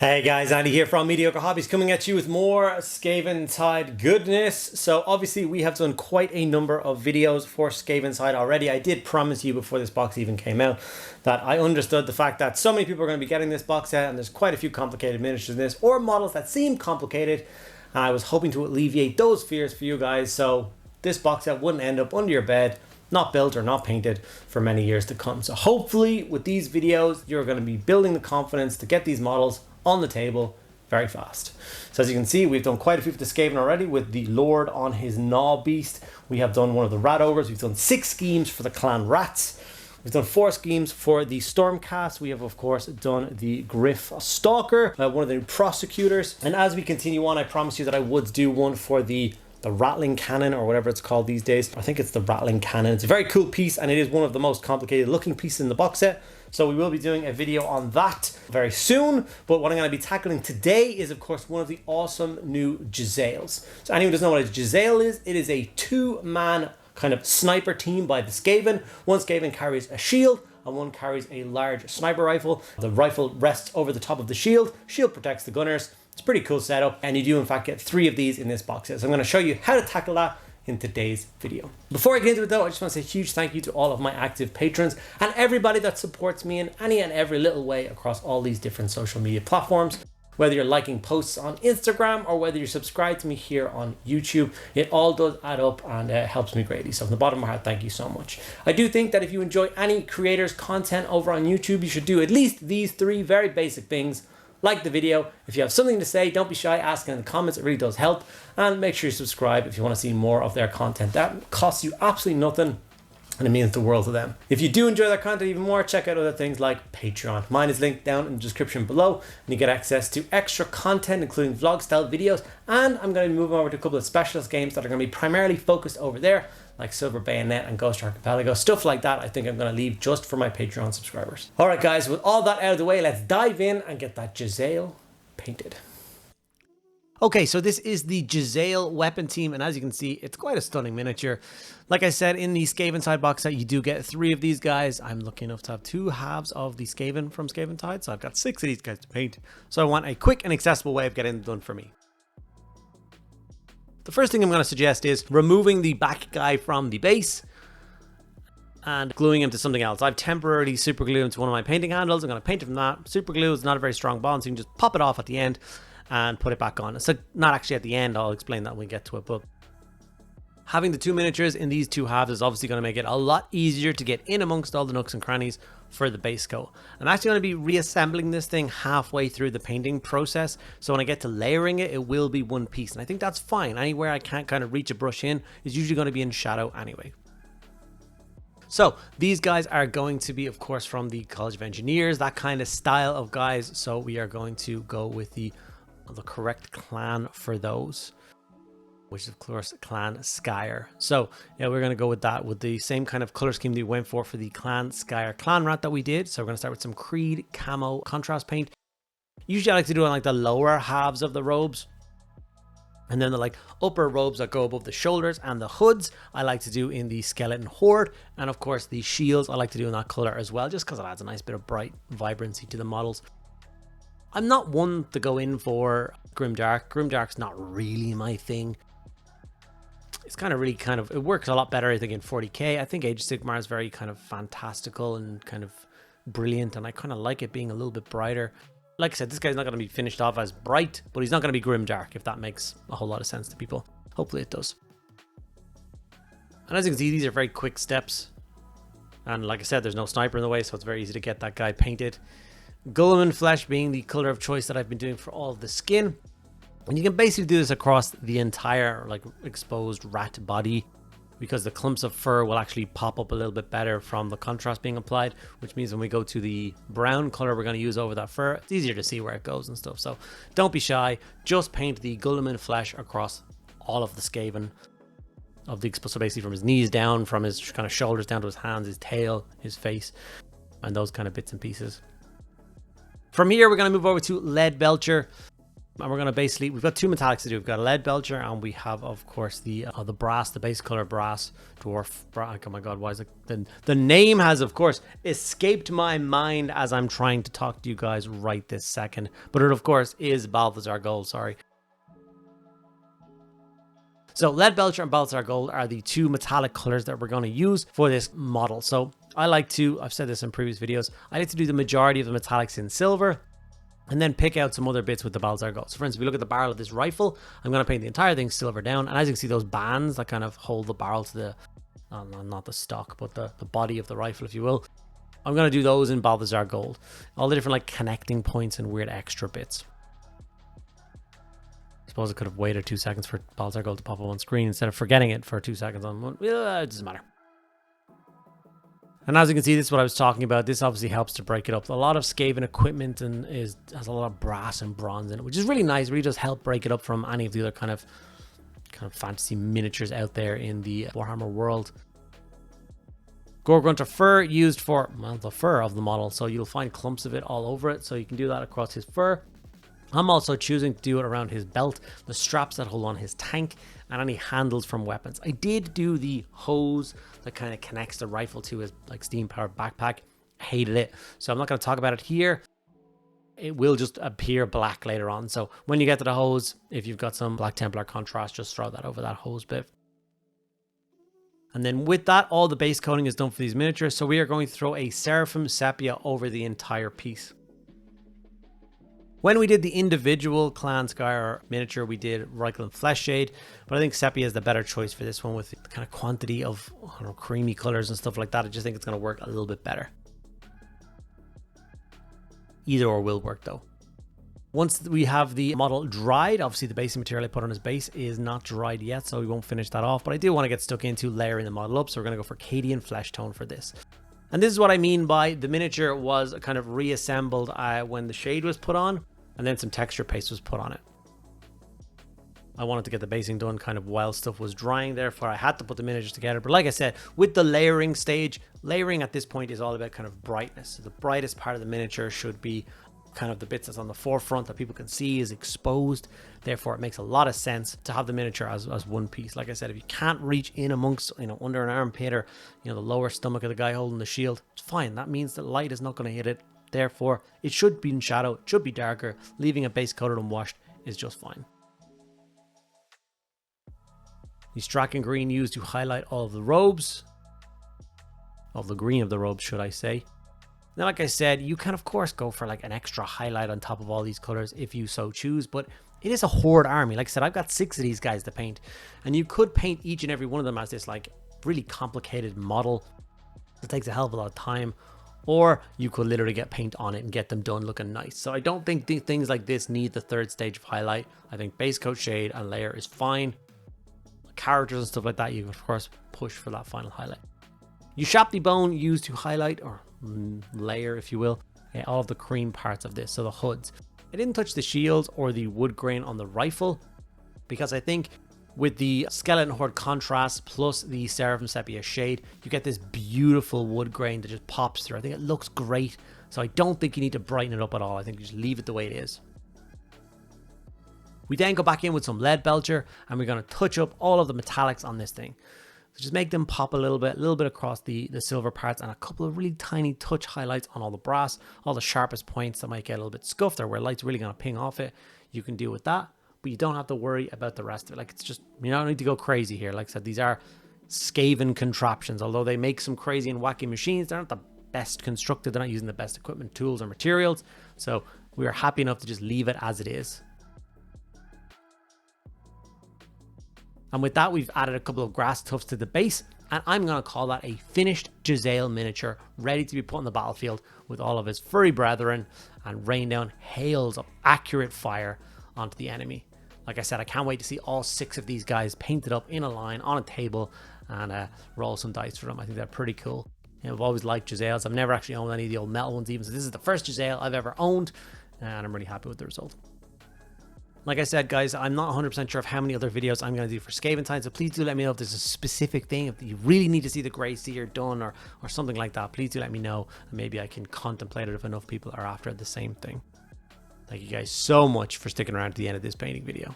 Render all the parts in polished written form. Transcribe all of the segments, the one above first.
Hey guys, Andy here from Mediocre Hobbies, coming at you with more Skaventide goodness. So obviously we have done quite a number of videos for Skaventide already. I did promise you before this box even came out that I understood the fact that so many people are going to be getting this box set, and there's quite a few complicated miniatures in this, or models that seem complicated, and I was hoping to alleviate those fears for you guys so this box set wouldn't end up under your bed, not built or not painted for many years to come. So hopefully with these videos you're going to be building the confidence to get these models on the table very fast. So as you can see, we've done quite a few for the Skaven already with the Lord on his Gnaw Beast. We have done one of the Rat Ogres. We've done 6 schemes for the Clan Rats. We've done 4 schemes for the Stormcast. We have of course done the Griff Stalker, one of the new prosecutors. And as we continue on, I promised you that I would do one for the rattling cannon, or whatever it's called these days. I think it's the rattling cannon. It's a very cool piece, and it is one of the most complicated looking pieces in the box set. So we will be doing a video on that very soon. But what I'm going to be tackling today is, of course, one of the awesome new Jezzails. So anyone who doesn't know what a Jezzail is, it is a 2-man kind of sniper team by the Skaven. One Skaven carries a shield, and one carries a large sniper rifle. The rifle rests over the top of the shield. Shield protects the gunners. It's a pretty cool setup, and you do in fact get 3 of these in this box set. So I'm going to show you how to tackle that in today's video. Before I get into it though, I just want to say a huge thank you to all of my active patrons and everybody that supports me in any and every little way across all these different social media platforms. Whether you're liking posts on Instagram or whether you're subscribed to me here on YouTube, it all does add up and helps me greatly. So from the bottom of my heart, thank you so much. I do think that if you enjoy any creator's content over on YouTube, you should do at least these 3 very basic things. Like the video. If you have something to say, don't be shy, ask in the comments. It really does help. And make sure you subscribe if you want to see more of their content. That costs you absolutely nothing, and it means the world to them. If you do enjoy their content even more, check out other things like Patreon. Mine is linked down in the description below, and you get access to extra content, including vlog style videos. And I'm going to be moving over to a couple of specialist games that are going to be primarily focused over there, like Silver Bayonet and Ghost Archipelago. Stuff like that I think I'm going to leave just for my Patreon subscribers. Alright guys, with all that out of the way, let's dive in and get that Jezzail painted. Okay, so this is the Jezzail weapon team, and as you can see, it's quite a stunning miniature. Like I said, in the Skaventide box set, you do get 3 of these guys. I'm lucky enough to have 2 halves of the Skaven from Skaventide, so I've got 6 of these guys to paint. So I want a quick and accessible way of getting them done for me. The first thing I'm going to suggest is removing the back guy from the base and gluing him to something else. I've temporarily super glued him to one of my painting handles. I'm going to paint it from that. Super glue is not a very strong bond, so you can just pop it off at the end and put it back on. So not actually at the end, I'll explain that when we get to it, but having the 2 miniatures in these 2 halves is obviously going to make it a lot easier to get in amongst all the nooks and crannies for the base coat. I'm actually going to be reassembling this thing halfway through the painting process, so when I get to layering it, it will be one piece, and I think that's fine. Anywhere I can't kind of reach a brush in is usually going to be in shadow anyway. So these guys are going to be, of course, from the College of Engineers, that kind of style of guys, so we are going to go with the correct clan for those, which is of course Clan Skryre. So yeah, we're going to go with that, with the same kind of color scheme that we went for the Clan Skryre clan rat that we did. So we're going to start with some Creed camo contrast paint. Usually I like to do it on like the lower halves of the robes, and then the like upper robes that go above the shoulders, and the hoods I like to do in the skeleton horde, and of course the shields I like to do in that color as well, just because it adds a nice bit of bright vibrancy to the models. I'm not one to go in for Grimdark. Grimdark's not really my thing. It's kind of it works a lot better I think in 40k. I think Age of Sigmar is very kind of fantastical and kind of brilliant, and I kind of like it being a little bit brighter. Like I said, this guy's not going to be finished off as bright, but he's not going to be Grimdark, if that makes a whole lot of sense to people. Hopefully it does. And as you can see, these are very quick steps, and like I said, there's no sniper in the way, so it's very easy to get that guy painted. Guilliman flesh being the color of choice that I've been doing for all of the skin. And you can basically do this across the entire like exposed rat body, because the clumps of fur will actually pop up a little bit better from the contrast being applied, which means when we go to the brown color we're going to use over that fur, it's easier to see where it goes and stuff. So don't be shy, just paint the Guilliman flesh across all of the Skaven of the, so basically from his knees down, from his kind of shoulders down to his hands, his tail, his face, and those kind of bits and pieces. From here, we're going to move over to Lead Belcher. And we're going to basically, we've got two metallics to do. We've got a lead belcher, and we have, of course, the brass, the base color brass, dwarf brass. Oh my god, why is it? The name has, of course, escaped my mind as I'm trying to talk to you guys right this second. But it, of course, is Balthazar Gold, sorry. So lead belcher and Balthazar Gold are the two metallic colors that we're going to use for this model. So I like to, I've said this in previous videos, I like to do the majority of the metallics in silver, and then pick out some other bits with the Balthazar Gold. So for instance, if you look at the barrel of this rifle, I'm going to paint the entire thing silver down. And as you can see, those bands that kind of hold the barrel to the, not the stock, but the body of the rifle, if you will. I'm going to do those in Balthazar Gold. All the different like connecting points and weird extra bits. I suppose I could have waited 2 seconds for Balthazar Gold to pop up on screen instead of forgetting it for 2 seconds on one. It doesn't matter. And as you can see, this is what I was talking about. This obviously helps to break it up. A lot of Skaven equipment and has a lot of brass and bronze in it, which is really nice. Really does help break it up from any of the other kind of fantasy miniatures out there in the Warhammer world. Gore-grunter fur used for, well, the fur of the model. So you'll find clumps of it all over it. So you can do that across his fur. I'm also choosing to do it around his belt, the straps that hold on his tank, and any handles from weapons. I did do the hose that kind of connects the rifle to his like steam-powered backpack. Hated it, so I'm not going to talk about it here. It will just appear black later on. So when you get to the hose, if you've got some Black Templar contrast, just throw that over that hose bit. And then with that, all the base coating is done for these miniatures. So we are going to throw a Seraphim Sepia over the entire piece. When we did the individual Clan Skryre miniature, we did Ryza Flesh Shade, but I think Sepia is the better choice for this one with the kind of quantity of, I don't know, creamy colors and stuff like that. I just think it's going to work a little bit better. Either or will work though. Once we have the model dried, obviously the basic material I put on his base is not dried yet, so we won't finish that off, but I do want to get stuck into layering the model up, so we're going to go for Cadian Flesh Tone for this. And this is what I mean by the miniature was kind of reassembled when the shade was put on, and then some texture paste was put on it. I wanted to get the basing done kind of while stuff was drying, therefore I had to put the miniatures together. But like I said, with the layering stage, layering at this point is all about kind of brightness. So the brightest part of the miniature should be kind of the bits that's on the forefront that people can see is exposed. Therefore, it makes a lot of sense to have the miniature as one piece. Like I said, if you can't reach in amongst, under an armpit or, the lower stomach of the guy holding the shield, it's fine. That means that light is not going to hit it. Therefore, it should be in shadow, it should be darker. Leaving it base coated and washed is just fine. The Straken green used to highlight all of the robes. Of the green of the robes, should I say. Now, like I said, you can of course go for like an extra highlight on top of all these colors if you so choose, but it is a horde army. Like I said, I've got 6 of these guys to paint, and you could paint each and every one of them as this like really complicated model that takes a hell of a lot of time, or you could literally get paint on it and get them done looking nice. So I don't think things like this need the third stage of highlight. I think base coat, shade, and layer is fine. Characters and stuff like that, you can of course push for that final highlight. Ushabti bone used to highlight or layer, if you will, all of the cream parts of this, so the hoods. I didn't touch the shields or the wood grain on the rifle because I think with the skeleton horde contrast plus the Seraphim Sepia shade, you get this beautiful wood grain that just pops through. I think it looks great, so I don't think you need to brighten it up at all. I think you just leave it the way it is. We then go back in with some lead belcher and we're going to touch up all of the metallics on this thing. So just make them pop a little bit across the silver parts, and a couple of really tiny touch highlights on all the brass, all the sharpest points that might get a little bit scuffed or where light's really going to ping off it. You can deal with that, but you don't have to worry about the rest of it. Like, it's just, you don't need to go crazy here. Like I said, these are Skaven contraptions. Although they make some crazy and wacky machines, they're not the best constructed. They're not using the best equipment, tools, or materials. So we are happy enough to just leave it as it is. And with that, we've added a couple of grass tufts to the base, and I'm going to call that a finished Jezzail miniature, ready to be put on the battlefield with all of his furry brethren and rain down hails of accurate fire onto the enemy. Like I said, I can't wait to see all 6 of these guys painted up in a line on a table and roll some dice for them. I think they're pretty cool. I've always liked Jezzails. I've never actually owned any of the old metal ones even, so this is the first Jezzail I've ever owned, and I'm really happy with the result. Like I said, guys, I'm not 100% sure of how many other videos I'm going to do for Skaventide, so please do let me know if there's a specific thing, if you really need to see the Grey Seer done or something like that. Please do let me know, and maybe I can contemplate it if enough people are after the same thing. Thank you guys so much for sticking around to the end of this painting video.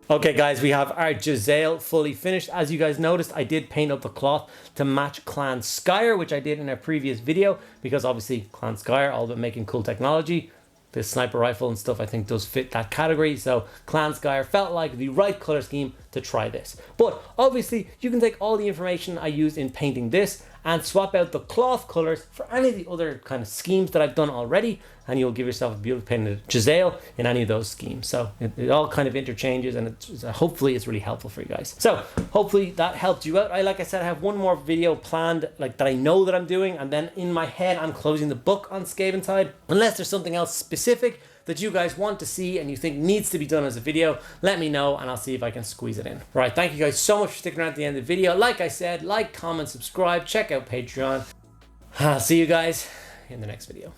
Okay guys, we have our Jezzail fully finished. As you guys noticed, I did paint up the cloth to match Clan Skryre, which I did in a previous video, because obviously Clan Skryre, all about making cool technology. This sniper rifle and stuff I think does fit that category. So Clan Skryre felt like the right color scheme to try this. But obviously you can take all the information I used in painting this and swap out the cloth colors for any of the other kind of schemes that I've done already, and you'll give yourself a beautiful painted Jezzail in any of those schemes. So it all kind of interchanges, and hopefully it's really helpful for you guys. So hopefully that helped you out. Like I said, I have one more video planned, like that I know that I'm doing, and then in my head I'm closing the book on Skaventide. Unless there's something else specific that you guys want to see and you think needs to be done as a video, let me know and I'll see if I can squeeze it in. Right, thank you guys so much for sticking around at the end of the video. Like I said, like, comment, subscribe, check out Patreon. I'll see you guys in the next video.